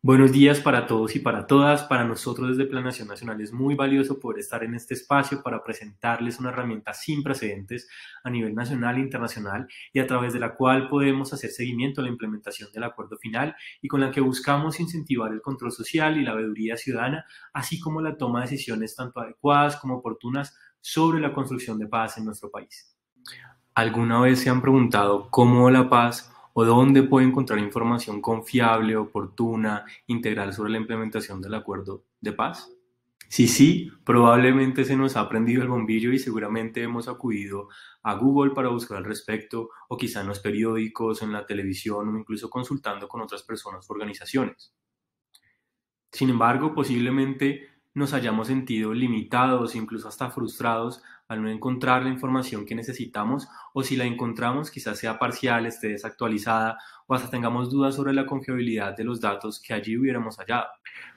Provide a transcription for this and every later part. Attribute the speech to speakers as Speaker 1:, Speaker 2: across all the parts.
Speaker 1: Buenos días para todos y para todas. Para nosotros desde Planeación Nacional es muy valioso poder estar en este espacio para presentarles una herramienta sin precedentes a nivel nacional e internacional y a través de la cual podemos hacer seguimiento a la implementación del acuerdo final y con la que buscamos incentivar el control social y la veeduría ciudadana, así como la toma de decisiones tanto adecuadas como oportunas sobre la construcción de paz en nuestro país. ¿Alguna vez se han preguntado cómo la paz o dónde puede encontrar información confiable, oportuna, integral sobre la implementación del acuerdo de paz? Si sí, probablemente se nos ha prendido el bombillo y seguramente hemos acudido a Google para buscar al respecto, o quizá en los periódicos, en la televisión o incluso consultando con otras personas o organizaciones. Sin embargo, posiblemente nos hayamos sentido limitados, incluso hasta frustrados, al no encontrar la información que necesitamos, o si la encontramos quizás sea parcial, esté desactualizada, o hasta tengamos dudas sobre la confiabilidad de los datos que allí hubiéramos hallado.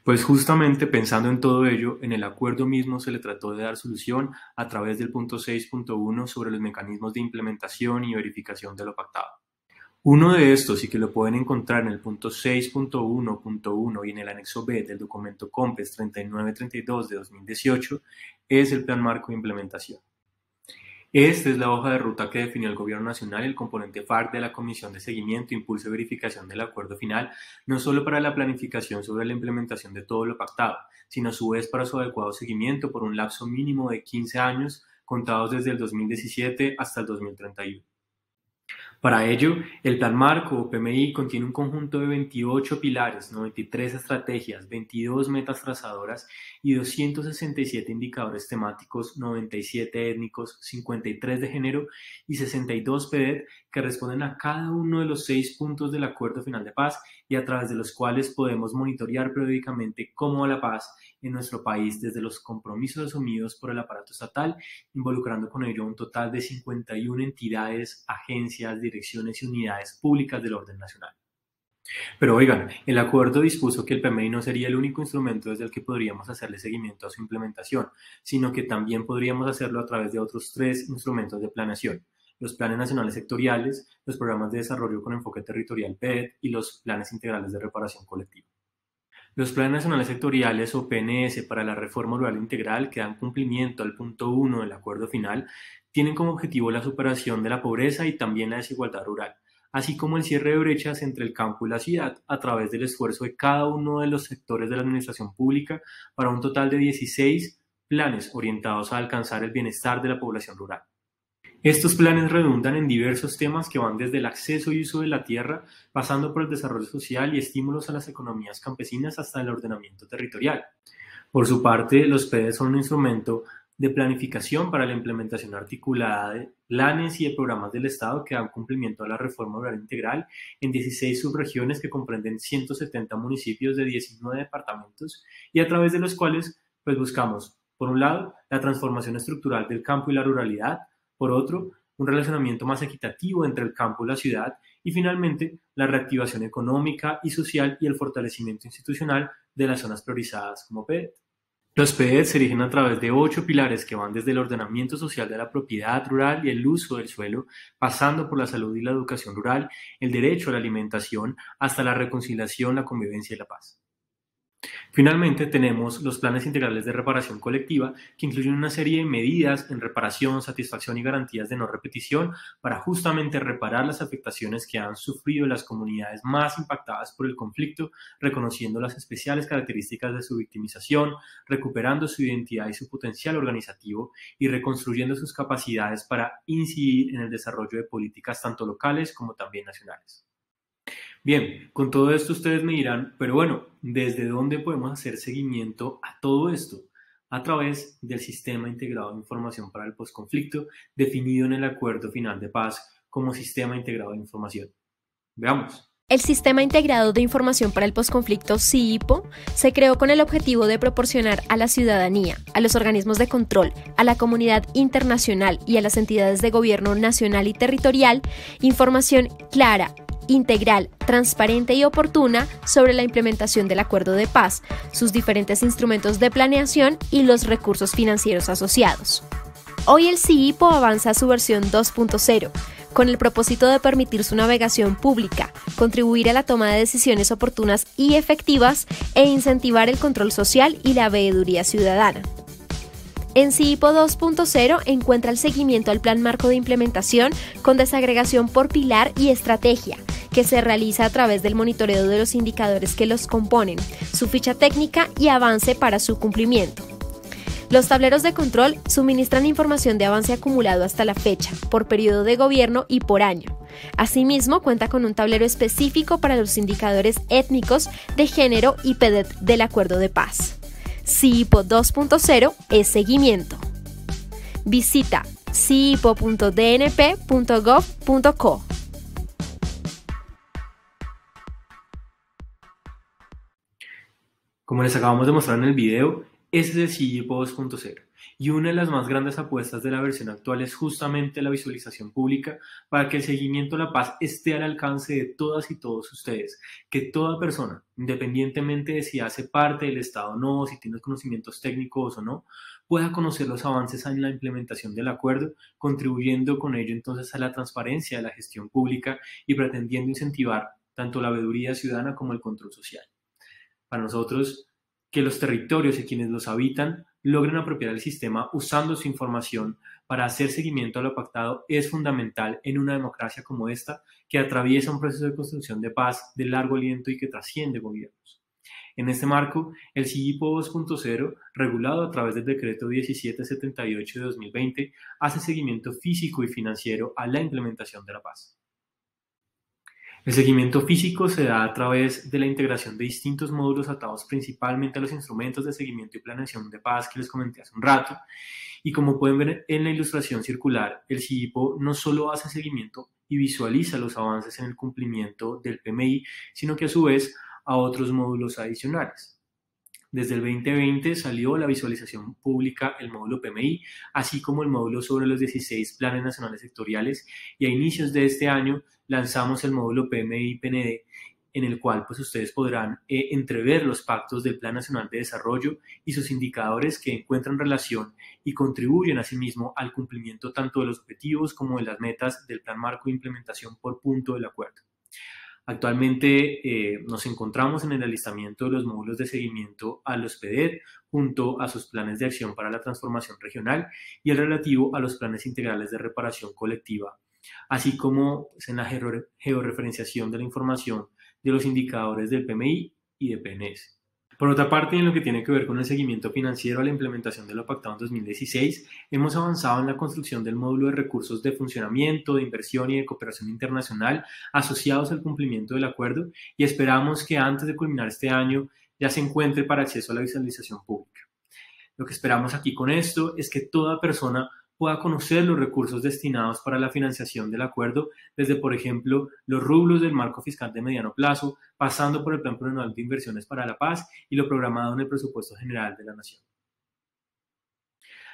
Speaker 1: Pues justamente pensando en todo ello, en el acuerdo mismo se le trató de dar solución a través del punto 6.1 sobre los mecanismos de implementación y verificación de lo pactado. Uno de estos, y que lo pueden encontrar en el punto 6.1.1 y en el anexo B del documento COMPES 3932 de 2018, es el Plan Marco de Implementación. Esta es la hoja de ruta que definió el Gobierno Nacional y el componente FARC de la Comisión de Seguimiento, Impulso y Verificación del Acuerdo Final, no solo para la planificación sobre la implementación de todo lo pactado, sino a su vez para su adecuado seguimiento por un lapso mínimo de 15 años, contados desde el 2017 hasta el 2031. Para ello, el Plan Marco o PMI contiene un conjunto de 28 pilares, 93 estrategias, 22 metas trazadoras y 267 indicadores temáticos, 97 étnicos, 53 de género y 62 PEDET que responden a cada uno de los 6 puntos del Acuerdo Final de Paz y a través de los cuales podemos monitorear periódicamente cómo va la paz en nuestro país desde los compromisos asumidos por el aparato estatal, involucrando con ello un total de 51 entidades, agencias, direcciones y unidades públicas del orden nacional. Pero oigan, el acuerdo dispuso que el PMI no sería el único instrumento desde el que podríamos hacerle seguimiento a su implementación, sino que también podríamos hacerlo a través de otros 3 instrumentos de planeación: los planes nacionales sectoriales, los programas de desarrollo con enfoque territorial PED y los planes integrales de reparación colectiva. Los planes nacionales sectoriales o PNS para la reforma rural integral, que dan cumplimiento al punto 1 del acuerdo final, tienen como objetivo la superación de la pobreza y también la desigualdad rural, así como el cierre de brechas entre el campo y la ciudad a través del esfuerzo de cada uno de los sectores de la administración pública para un total de 16 planes orientados a alcanzar el bienestar de la población rural. Estos planes redundan en diversos temas que van desde el acceso y uso de la tierra, pasando por el desarrollo social y estímulos a las economías campesinas hasta el ordenamiento territorial. Por su parte, los PEDES son un instrumento de planificación para la implementación articulada de planes y de programas del Estado que dan cumplimiento a la reforma rural integral en 16 subregiones que comprenden 170 municipios de 19 departamentos y a través de los cuales buscamos, por un lado, la transformación estructural del campo y la ruralidad, por otro, un relacionamiento más equitativo entre el campo y la ciudad y finalmente la reactivación económica y social y el fortalecimiento institucional de las zonas priorizadas como PED. Los PED se erigen a través de 8 pilares que van desde el ordenamiento social de la propiedad rural y el uso del suelo, pasando por la salud y la educación rural, el derecho a la alimentación, hasta la reconciliación, la convivencia y la paz. Finalmente, tenemos los planes integrales de reparación colectiva, que incluyen una serie de medidas en reparación, satisfacción y garantías de no repetición para justamente reparar las afectaciones que han sufrido las comunidades más impactadas por el conflicto, reconociendo las especiales características de su victimización, recuperando su identidad y su potencial organizativo y reconstruyendo sus capacidades para incidir en el desarrollo de políticas tanto locales como también nacionales. Bien, con todo esto ustedes me dirán, pero bueno, ¿desde dónde podemos hacer seguimiento a todo esto? A través del Sistema Integrado de Información para el Postconflicto, definido en el Acuerdo Final de Paz como Sistema Integrado de Información. Veamos.
Speaker 2: El Sistema Integrado de Información para el Postconflicto, SIIPO, se creó con el objetivo de proporcionar a la ciudadanía, a los organismos de control, a la comunidad internacional y a las entidades de gobierno nacional y territorial información clara, integral, transparente y oportuna sobre la implementación del acuerdo de paz, sus diferentes instrumentos de planeación y los recursos financieros asociados. Hoy el SIIPO avanza a su versión 2.0, con el propósito de permitir su navegación pública, contribuir a la toma de decisiones oportunas y efectivas e incentivar el control social y la veeduría ciudadana. En CIPO 2.0 encuentra el seguimiento al Plan Marco de Implementación con desagregación por pilar y estrategia, que se realiza a través del monitoreo de los indicadores que los componen, su ficha técnica y avance para su cumplimiento. Los tableros de control suministran información de avance acumulado hasta la fecha, por periodo de gobierno y por año. Asimismo, cuenta con un tablero específico para los indicadores étnicos, de género y PEDET del Acuerdo de Paz. CIPO 2.0 es seguimiento. Visita cipo.dnp.gov.co.
Speaker 1: Como les acabamos de mostrar en el video, ese es el CIPO 2.0 y una de las más grandes apuestas de la versión actual es justamente la visualización pública para que el seguimiento a la paz esté al alcance de todas y todos ustedes, que toda persona, independientemente de si hace parte del Estado o no, si tiene conocimientos técnicos o no, pueda conocer los avances en la implementación del acuerdo, contribuyendo con ello entonces a la transparencia de la gestión pública y pretendiendo incentivar tanto la veeduría ciudadana como el control social. Para nosotros, que los territorios y quienes los habitan logren apropiar el sistema usando su información para hacer seguimiento a lo pactado es fundamental en una democracia como esta que atraviesa un proceso de construcción de paz de largo aliento y que trasciende gobiernos. En este marco, el CIPO 2.0, regulado a través del Decreto 1778 de 2020, hace seguimiento físico y financiero a la implementación de la paz. El seguimiento físico se da a través de la integración de distintos módulos atados principalmente a los instrumentos de seguimiento y planeación de paz que les comenté hace un rato. Y como pueden ver en la ilustración circular, el CIPO no solo hace seguimiento y visualiza los avances en el cumplimiento del PMI, sino que a su vez a otros módulos adicionales. Desde el 2020 salió la visualización pública el módulo PMI, así como el módulo sobre los 16 planes nacionales sectoriales, y a inicios de este año lanzamos el módulo PMI-PND, en el cual pues ustedes podrán entrever los pactos del Plan Nacional de Desarrollo y sus indicadores que encuentran relación y contribuyen asimismo al cumplimiento tanto de los objetivos como de las metas del Plan Marco de Implementación por punto del acuerdo. Actualmente nos encontramos en el alistamiento de los módulos de seguimiento a los PEDET junto a sus planes de acción para la transformación regional y el relativo a los planes integrales de reparación colectiva, así como en la georreferenciación de la información de los indicadores del PMI y de PNS. Por otra parte, en lo que tiene que ver con el seguimiento financiero a la implementación de lo pactado en 2016, hemos avanzado en la construcción del módulo de recursos de funcionamiento, de inversión y de cooperación internacional asociados al cumplimiento del acuerdo y esperamos que antes de culminar este año ya se encuentre para acceso a la visualización pública. Lo que esperamos aquí con esto es que toda persona pueda conocer los recursos destinados para la financiación del acuerdo, desde, por ejemplo, los rublos del marco fiscal de mediano plazo, pasando por el Plan Plurianual de Inversiones para la Paz y lo programado en el Presupuesto General de la Nación.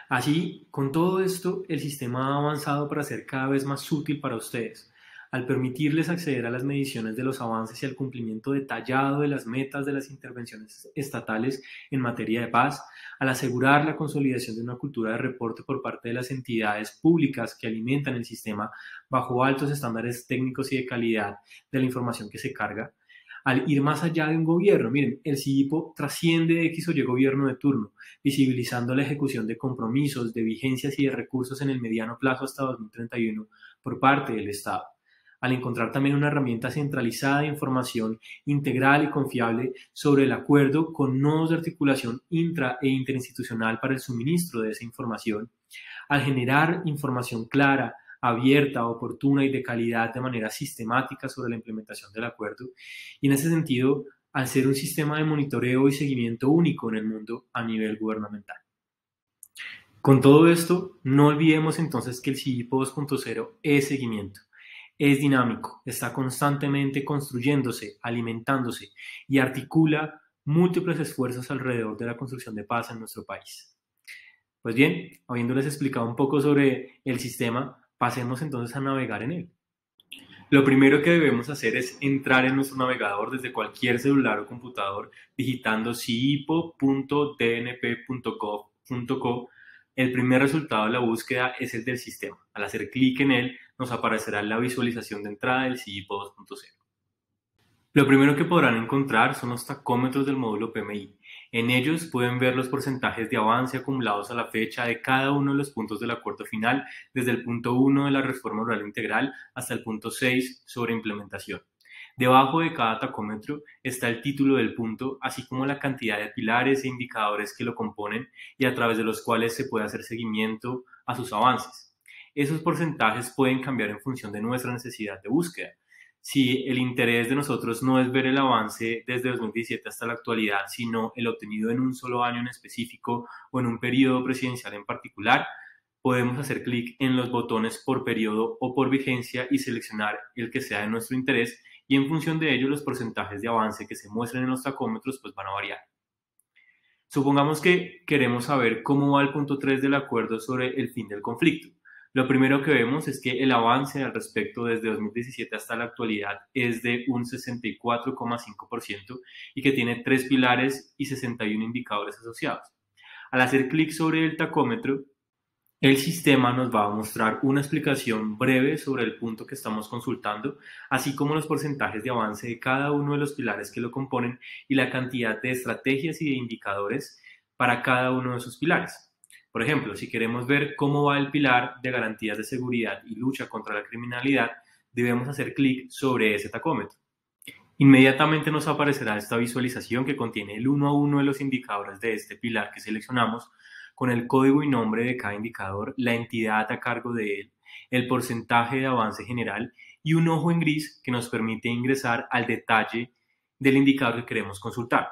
Speaker 1: Así, con todo esto, el sistema ha avanzado para ser cada vez más útil para ustedes, al permitirles acceder a las mediciones de los avances y al cumplimiento detallado de las metas de las intervenciones estatales en materia de paz, al asegurar la consolidación de una cultura de reporte por parte de las entidades públicas que alimentan el sistema bajo altos estándares técnicos y de calidad de la información que se carga, al ir más allá de un gobierno. Miren, el CIPO trasciende de X o Y gobierno de turno, visibilizando la ejecución de compromisos, de vigencias y de recursos en el mediano plazo hasta 2031 por parte del Estado, al encontrar también una herramienta centralizada de información integral y confiable sobre el acuerdo con nodos de articulación intra e interinstitucional para el suministro de esa información, al generar información clara, abierta, oportuna y de calidad de manera sistemática sobre la implementación del acuerdo, y en ese sentido, al ser un sistema de monitoreo y seguimiento único en el mundo a nivel gubernamental. Con todo esto, no olvidemos entonces que el CIPO 2.0 es seguimiento. Es dinámico, está constantemente construyéndose, alimentándose y articula múltiples esfuerzos alrededor de la construcción de paz en nuestro país. Pues bien, habiéndoles explicado un poco sobre el sistema, pasemos entonces a navegar en él. Lo primero que debemos hacer es entrar en nuestro navegador desde cualquier celular o computador digitando cipo.dnp.gov.co. El primer resultado de la búsqueda es el del sistema. Al hacer clic en él, nos aparecerá la visualización de entrada del CIIPO 2.0. Lo primero que podrán encontrar son los tacómetros del módulo PMI. En ellos pueden ver los porcentajes de avance acumulados a la fecha de cada uno de los puntos del acuerdo final, desde el punto 1 de la reforma oral integral hasta el punto 6 sobre implementación. Debajo de cada tacómetro está el título del punto, así como la cantidad de pilares e indicadores que lo componen y a través de los cuales se puede hacer seguimiento a sus avances. Esos porcentajes pueden cambiar en función de nuestra necesidad de búsqueda. Si el interés de nosotros no es ver el avance desde 2017 hasta la actualidad, sino el obtenido en un solo año en específico o en un periodo presidencial en particular, podemos hacer clic en los botones por periodo o por vigencia y seleccionar el que sea de nuestro interés, y en función de ello los porcentajes de avance que se muestren en los tacómetros pues van a variar. Supongamos que queremos saber cómo va el punto 3 del acuerdo sobre el fin del conflicto. Lo primero que vemos es que el avance al respecto desde 2017 hasta la actualidad es de un 64,5% y que tiene 3 pilares y 61 indicadores asociados. Al hacer clic sobre el tacómetro, el sistema nos va a mostrar una explicación breve sobre el punto que estamos consultando, así como los porcentajes de avance de cada uno de los pilares que lo componen y la cantidad de estrategias y de indicadores para cada uno de esos pilares. Por ejemplo, si queremos ver cómo va el pilar de garantías de seguridad y lucha contra la criminalidad, debemos hacer clic sobre ese tacómetro. Inmediatamente nos aparecerá esta visualización que contiene el uno a uno de los indicadores de este pilar que seleccionamos, con el código y nombre de cada indicador, la entidad a cargo de él, el porcentaje de avance general y un ojo en gris que nos permite ingresar al detalle del indicador que queremos consultar.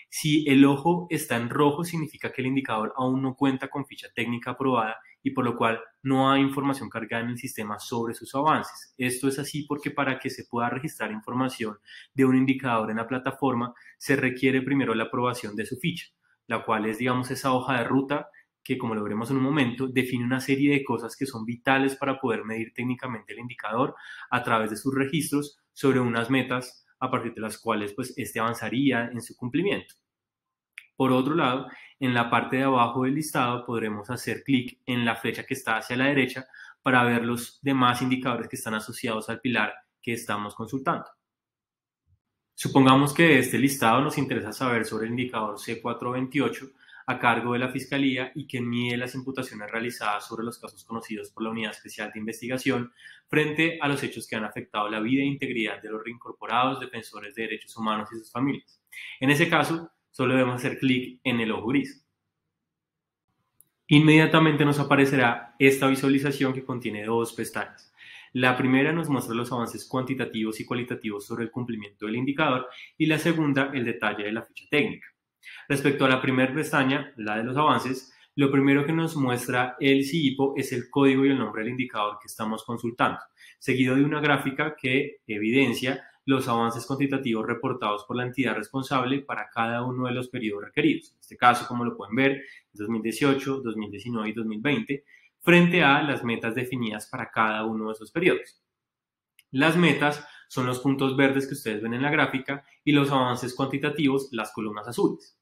Speaker 1: Si el ojo está en rojo, significa que el indicador aún no cuenta con ficha técnica aprobada y por lo cual no hay información cargada en el sistema sobre sus avances. Esto es así porque para que se pueda registrar información de un indicador en la plataforma, se requiere primero la aprobación de su ficha, la cual es, digamos, esa hoja de ruta que, como lo veremos en un momento, define una serie de cosas que son vitales para poder medir técnicamente el indicador a través de sus registros sobre unas metas a partir de las cuales pues este avanzaría en su cumplimiento. Por otro lado, en la parte de abajo del listado podremos hacer clic en la flecha que está hacia la derecha para ver los demás indicadores que están asociados al pilar que estamos consultando. Supongamos que de este listado nos interesa saber sobre el indicador C428 a cargo de la Fiscalía y que mide las imputaciones realizadas sobre los casos conocidos por la Unidad Especial de Investigación frente a los hechos que han afectado la vida e integridad de los reincorporados, defensores de derechos humanos y sus familias. En ese caso, solo debemos hacer clic en el ojo gris. Inmediatamente nos aparecerá esta visualización que contiene dos pestañas. La primera nos muestra los avances cuantitativos y cualitativos sobre el cumplimiento del indicador y la segunda el detalle de la ficha técnica. Respecto a la primera pestaña, la de los avances, lo primero que nos muestra el CIIPO es el código y el nombre del indicador que estamos consultando, seguido de una gráfica que evidencia los avances cuantitativos reportados por la entidad responsable para cada uno de los periodos requeridos. En este caso, como lo pueden ver, 2018, 2019 y 2020, frente a las metas definidas para cada uno de esos periodos. Las metas son los puntos verdes que ustedes ven en la gráfica y los avances cuantitativos, las columnas azules.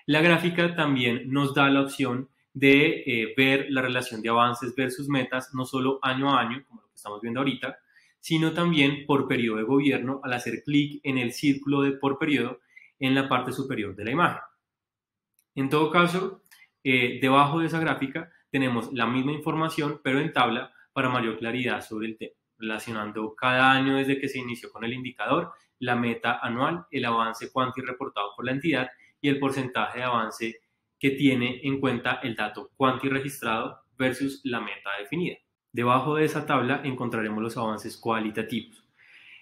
Speaker 1: La gráfica también nos da la opción de ver la relación de avances versus metas, no solo año a año, como lo que estamos viendo ahorita, sino también por periodo de gobierno al hacer clic en el círculo de por periodo en la parte superior de la imagen. En todo caso, debajo de esa gráfica tenemos la misma información, pero en tabla para mayor claridad sobre el tema, relacionando cada año desde que se inició con el indicador, la meta anual, el avance cuanti reportado por la entidad y el porcentaje de avance que tiene en cuenta el dato cuanti registrado versus la meta definida. Debajo de esa tabla encontraremos los avances cualitativos.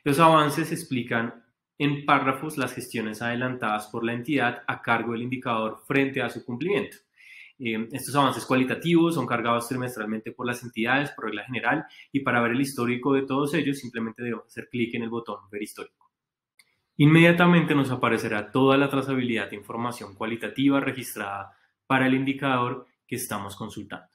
Speaker 1: Los avances explican en párrafos las gestiones adelantadas por la entidad a cargo del indicador frente a su cumplimiento. Estos avances cualitativos son cargados trimestralmente por las entidades por regla general y para ver el histórico de todos ellos simplemente debemos hacer clic en el botón ver histórico. Inmediatamente nos aparecerá toda la trazabilidad de información cualitativa registrada para el indicador que estamos consultando.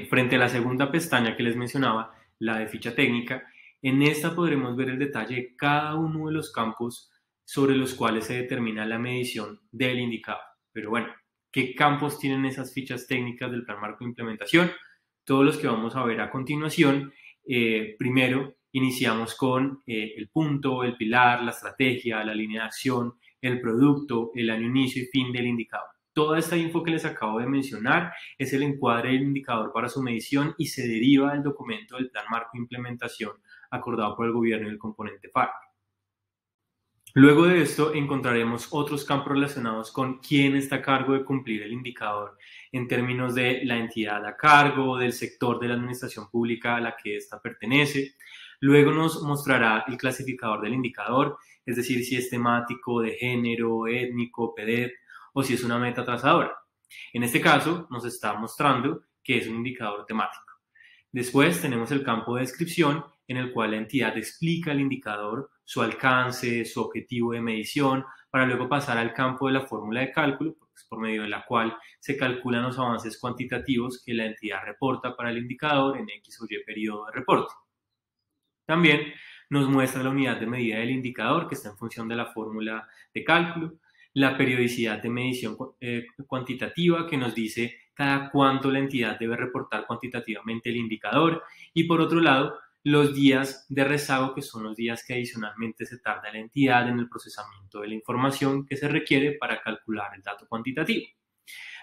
Speaker 1: Frente a la segunda pestaña que les mencionaba, la de ficha técnica, en esta podremos ver el detalle de cada uno de los campos sobre los cuales se determina la medición del indicador. Pero bueno, ¿qué campos tienen esas fichas técnicas del Plan Marco de Implementación? Todos los que vamos a ver a continuación Primero, iniciamos con el punto, el pilar, la estrategia, la línea de acción, el producto, el año inicio y fin del indicador. Toda esta info que les acabo de mencionar es el encuadre del indicador para su medición y se deriva del documento del Plan Marco de Implementación acordado por el gobierno y el componente FARC. Luego de esto encontraremos otros campos relacionados con quién está a cargo de cumplir el indicador en términos de la entidad a cargo, del sector de la administración pública a la que ésta pertenece. Luego nos mostrará el clasificador del indicador, es decir, si es temático, de género, étnico, PEDET o si es una meta trazadora. En este caso nos está mostrando que es un indicador temático. Después tenemos el campo de descripción en el cual la entidad explica el indicador, su alcance, su objetivo de medición, para luego pasar al campo de la fórmula de cálculo, por medio de la cual se calculan los avances cuantitativos que la entidad reporta para el indicador en X o Y periodo de reporte. También nos muestra la unidad de medida del indicador, que está en función de la fórmula de cálculo, la periodicidad de medición cuantitativa, que nos dice cada cuánto la entidad debe reportar cuantitativamente el indicador, y por otro lado, los días de rezago, que son los días que adicionalmente se tarda la entidad en el procesamiento de la información que se requiere para calcular el dato cuantitativo.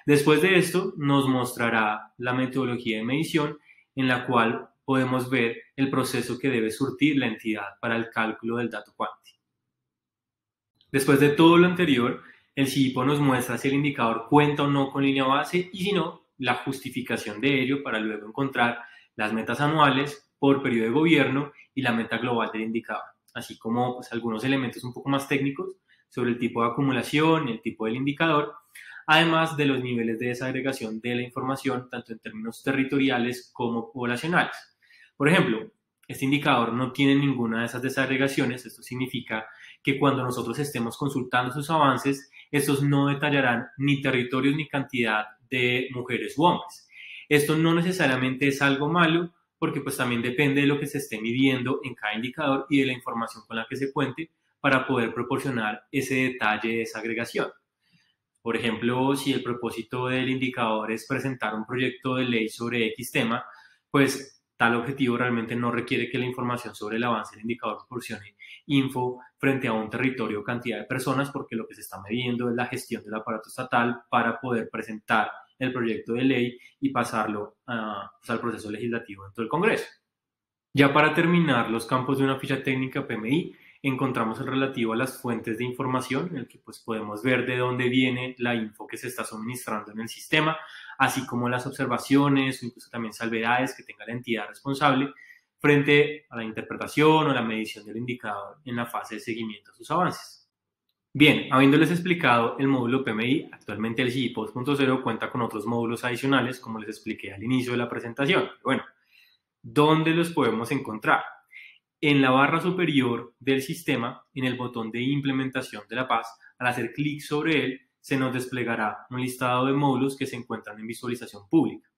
Speaker 1: Después de esto, nos mostrará la metodología de medición en la cual podemos ver el proceso que debe surtir la entidad para el cálculo del dato cuanti. Después de todo lo anterior, el CIIPO nos muestra si el indicador cuenta o no con línea base y si no, la justificación de ello para luego encontrar las metas anuales por periodo de gobierno y la meta global del indicador, así como algunos elementos un poco más técnicos sobre el tipo de acumulación y el tipo del indicador, además de los niveles de desagregación de la información, tanto en términos territoriales como poblacionales. Por ejemplo, este indicador no tiene ninguna de esas desagregaciones. Esto significa que cuando nosotros estemos consultando sus avances, estos no detallarán ni territorios ni cantidad de mujeres u hombres. Esto no necesariamente es algo malo, porque pues también depende de lo que se esté midiendo en cada indicador y de la información con la que se cuente para poder proporcionar ese detalle de desagregación. Por ejemplo, si el propósito del indicador es presentar un proyecto de ley sobre X tema, pues tal objetivo realmente no requiere que la información sobre el avance del indicador proporcione info frente a un territorio o cantidad de personas, porque lo que se está midiendo es la gestión del aparato estatal para poder presentar el proyecto de ley y pasarlo al proceso legislativo dentro del Congreso. Ya para terminar los campos de una ficha técnica PMI, encontramos el relativo a las fuentes de información, en el que pues podemos ver de dónde viene la info que se está suministrando en el sistema, así como las observaciones o incluso también salvedades que tenga la entidad responsable frente a la interpretación o la medición del indicador en la fase de seguimiento de sus avances. Bien, habiéndoles explicado el módulo PMI, actualmente el CIIPO 2.0 cuenta con otros módulos adicionales, como les expliqué al inicio de la presentación. Bueno, ¿dónde los podemos encontrar? En la barra superior del sistema, en el botón de implementación de la paz, al hacer clic sobre él, se nos desplegará un listado de módulos que se encuentran en visualización pública.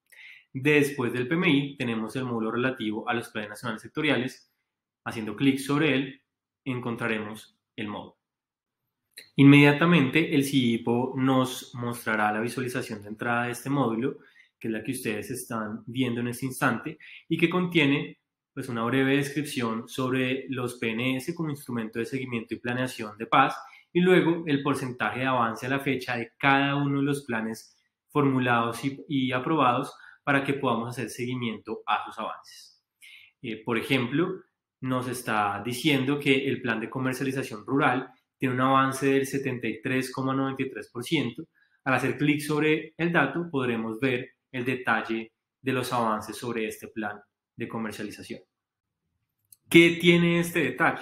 Speaker 1: Después del PMI tenemos el módulo relativo a los planes nacionales sectoriales. Haciendo clic sobre él, encontraremos el módulo. Inmediatamente el CIIPO nos mostrará la visualización de entrada de este módulo, que es la que ustedes están viendo en este instante, y que contiene pues, una breve descripción sobre los PNS como instrumento de seguimiento y planeación de paz, y luego el porcentaje de avance a la fecha de cada uno de los planes formulados y aprobados para que podamos hacer seguimiento a sus avances. Por ejemplo, nos está diciendo que el plan de comercialización rural tiene un avance del 73,93%. Al hacer clic sobre el dato podremos ver el detalle de los avances sobre este plan de comercialización. ¿Qué tiene este detalle?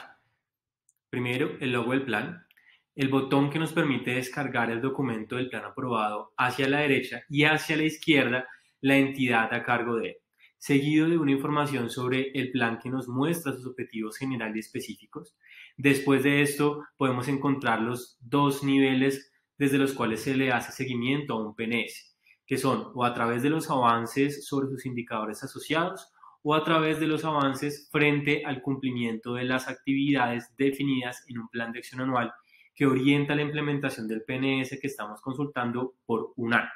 Speaker 1: Primero, el logo del plan, el botón que nos permite descargar el documento del plan aprobado hacia la derecha y hacia la izquierda la entidad a cargo de él, seguido de una información sobre el plan que nos muestra sus objetivos generales y específicos. Después de esto podemos encontrar los dos niveles desde los cuales se le hace seguimiento a un PNS, que son o a través de los avances sobre sus indicadores asociados o a través de los avances frente al cumplimiento de las actividades definidas en un plan de acción anual que orienta la implementación del PNS que estamos consultando por un año.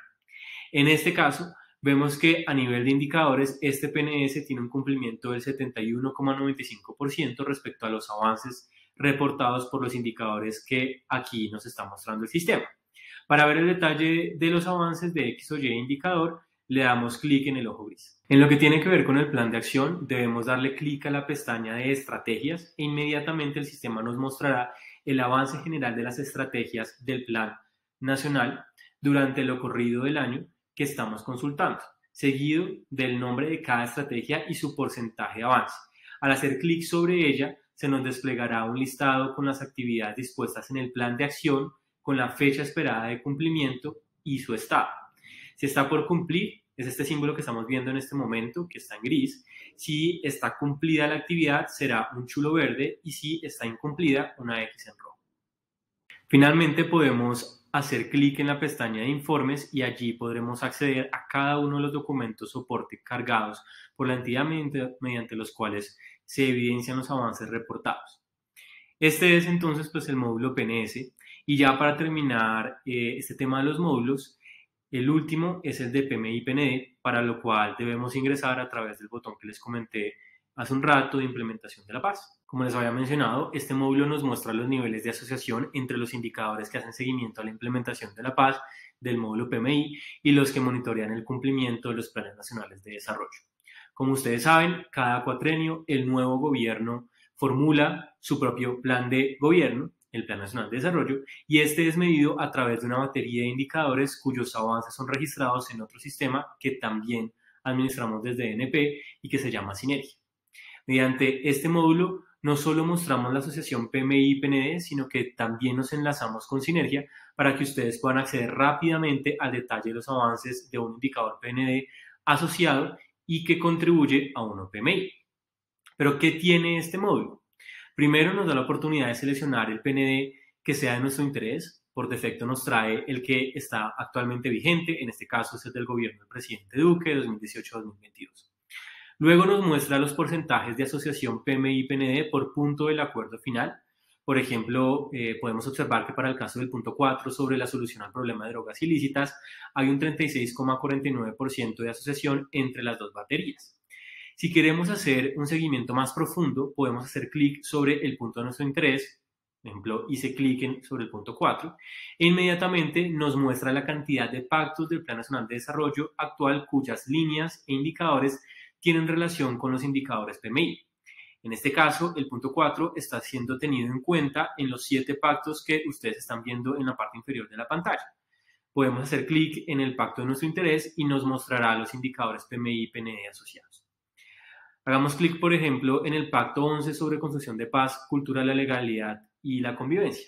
Speaker 1: En este caso, vemos que a nivel de indicadores, este PNS tiene un cumplimiento del 71,95% respecto a los avances reportados por los indicadores que aquí nos está mostrando el sistema. Para ver el detalle de los avances de X o Y indicador, le damos clic en el ojo gris. En lo que tiene que ver con el plan de acción, debemos darle clic a la pestaña de estrategias e inmediatamente el sistema nos mostrará el avance general de las estrategias del plan nacional durante lo corrido del año que estamos consultando, seguido del nombre de cada estrategia y su porcentaje de avance. Al hacer clic sobre ella, se nos desplegará un listado con las actividades dispuestas en el plan de acción, con la fecha esperada de cumplimiento y su estado. Si está por cumplir, es este símbolo que estamos viendo en este momento, que está en gris. Si está cumplida la actividad, será un chulo verde, y si está incumplida, una X en rojo. Finalmente, podemos hacer clic en la pestaña de informes y allí podremos acceder a cada uno de los documentos soporte cargados por la entidad mediante los cuales se evidencian los avances reportados. Este es entonces el módulo PNS, y ya para terminar este tema de los módulos, el último es el de PMI-PND, para lo cual debemos ingresar a través del botón que les comenté hace un rato de implementación de la paz. Como les había mencionado, este módulo nos muestra los niveles de asociación entre los indicadores que hacen seguimiento a la implementación de la paz del módulo PMI y los que monitorean el cumplimiento de los planes nacionales de desarrollo. Como ustedes saben, cada cuatrenio el nuevo gobierno formula su propio plan de gobierno, el Plan Nacional de Desarrollo, y este es medido a través de una batería de indicadores cuyos avances son registrados en otro sistema que también administramos desde NP y que se llama Sinergia. Mediante este módulo no solo mostramos la asociación PMI-PND, sino que también nos enlazamos con Sinergia para que ustedes puedan acceder rápidamente al detalle de los avances de un indicador PND asociado y que contribuye a uno PMI. ¿Pero qué tiene este módulo? Primero, nos da la oportunidad de seleccionar el PND que sea de nuestro interés. Por defecto nos trae el que está actualmente vigente, en este caso es el del gobierno del presidente Duque, 2018-2022. Luego nos muestra los porcentajes de asociación PMI-PND por punto del acuerdo final. Por ejemplo, podemos observar que para el caso del punto 4 sobre la solución al problema de drogas ilícitas, hay un 36,49% de asociación entre las dos baterías. Si queremos hacer un seguimiento más profundo, podemos hacer clic sobre el punto de nuestro interés. Por ejemplo, hice clic sobre el punto 4 e inmediatamente nos muestra la cantidad de pactos del Plan Nacional de Desarrollo actual cuyas líneas e indicadores tienen relación con los indicadores PMI. En este caso, el punto 4 está siendo tenido en cuenta en los 7 pactos que ustedes están viendo en la parte inferior de la pantalla. Podemos hacer clic en el pacto de nuestro interés y nos mostrará los indicadores PMI y PND asociados. Hagamos clic, por ejemplo, en el Pacto 11 sobre construcción de paz, cultura, la legalidad y la convivencia.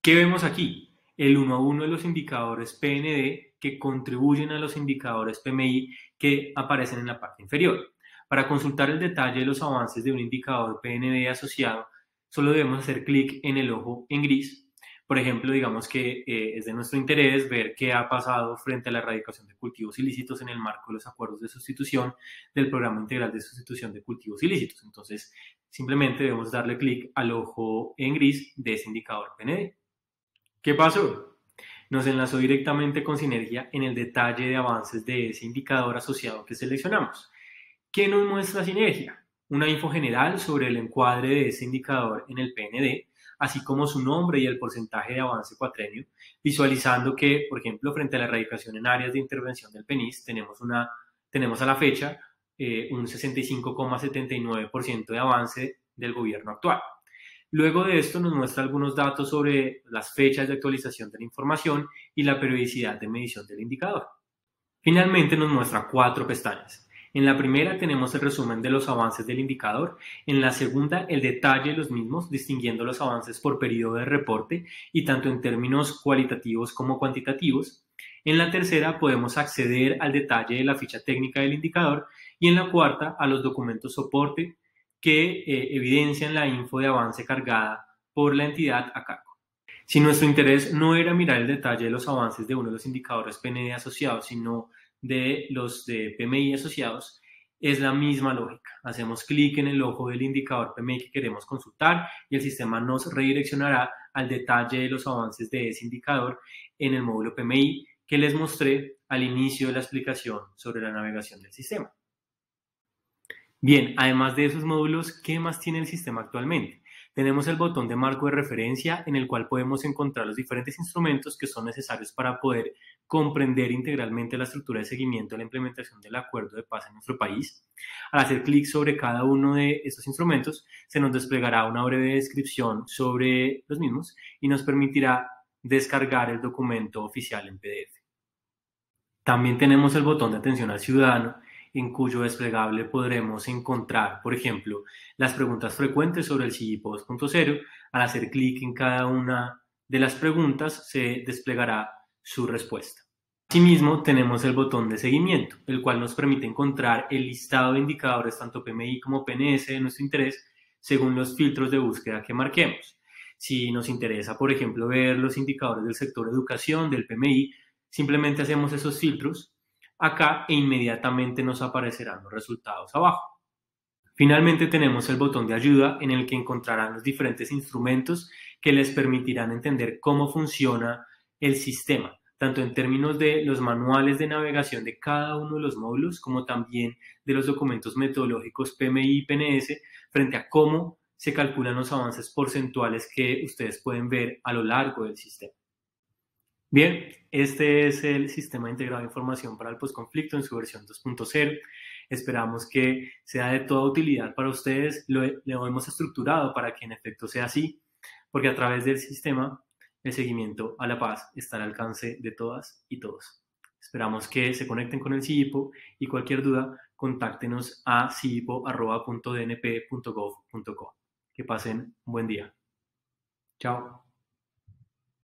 Speaker 1: ¿Qué vemos aquí? El 1 a 1 de los indicadores PND que contribuyen a los indicadores PMI que aparecen en la parte inferior. Para consultar el detalle de los avances de un indicador PND asociado, solo debemos hacer clic en el ojo en gris. Por ejemplo, digamos que es de nuestro interés ver qué ha pasado frente a la erradicación de cultivos ilícitos en el marco de los acuerdos de sustitución del Programa Integral de Sustitución de Cultivos Ilícitos. Entonces, simplemente debemos darle clic al ojo en gris de ese indicador PND. ¿Qué pasó? Nos enlazó directamente con Sinergia en el detalle de avances de ese indicador asociado que seleccionamos. ¿Qué nos muestra Sinergia? Una info general sobre el encuadre de ese indicador en el PND, así como su nombre y el porcentaje de avance cuatrenio, visualizando que, por ejemplo, frente a la erradicación en áreas de intervención del PENIS, tenemos a la fecha un 65,79% de avance del gobierno actual. Luego de esto nos muestra algunos datos sobre las fechas de actualización de la información y la periodicidad de medición del indicador. Finalmente nos muestra 4 pestañas. En la primera tenemos el resumen de los avances del indicador, en la segunda el detalle de los mismos, distinguiendo los avances por periodo de reporte y tanto en términos cualitativos como cuantitativos. En la tercera podemos acceder al detalle de la ficha técnica del indicador y en la cuarta a los documentos soporte que evidencian la info de avance cargada por la entidad a cargo. Si nuestro interés no era mirar el detalle de los avances de uno de los indicadores PND asociados, sino de los de PMI asociados, es la misma lógica. Hacemos clic en el ojo del indicador PMI que queremos consultar y el sistema nos redireccionará al detalle de los avances de ese indicador en el módulo PMI que les mostré al inicio de la explicación sobre la navegación del sistema. Bien, además de esos módulos, ¿qué más tiene el sistema actualmente? Tenemos el botón de marco de referencia en el cual podemos encontrar los diferentes instrumentos que son necesarios para poder comprender integralmente la estructura de seguimiento de la implementación del acuerdo de paz en nuestro país. Al hacer clic sobre cada uno de estos instrumentos, se nos desplegará una breve descripción sobre los mismos y nos permitirá descargar el documento oficial en PDF. También tenemos el botón de atención al ciudadano, en cuyo desplegable podremos encontrar, por ejemplo, las preguntas frecuentes sobre el CIIPO 2.0. Al hacer clic en cada una de las preguntas, se desplegará su respuesta. Asimismo, tenemos el botón de seguimiento, el cual nos permite encontrar el listado de indicadores tanto PMI como PNS de nuestro interés según los filtros de búsqueda que marquemos. Si nos interesa, por ejemplo, ver los indicadores del sector educación, del PMI, simplemente hacemos esos filtros acá e inmediatamente nos aparecerán los resultados abajo. Finalmente tenemos el botón de ayuda en el que encontrarán los diferentes instrumentos que les permitirán entender cómo funciona el sistema, tanto en términos de los manuales de navegación de cada uno de los módulos, como también de los documentos metodológicos PMI y PNS, frente a cómo se calculan los avances porcentuales que ustedes pueden ver a lo largo del sistema. Bien, este es el Sistema Integrado de Información para el Postconflicto en su versión 2.0. Esperamos que sea de toda utilidad para ustedes. Lo hemos estructurado para que en efecto sea así, porque a través del sistema el seguimiento a la paz está al alcance de todas y todos. Esperamos que se conecten con el CIIPO y cualquier duda, contáctenos a ciipo@dnp.gov.co. Que pasen un buen día. Chao.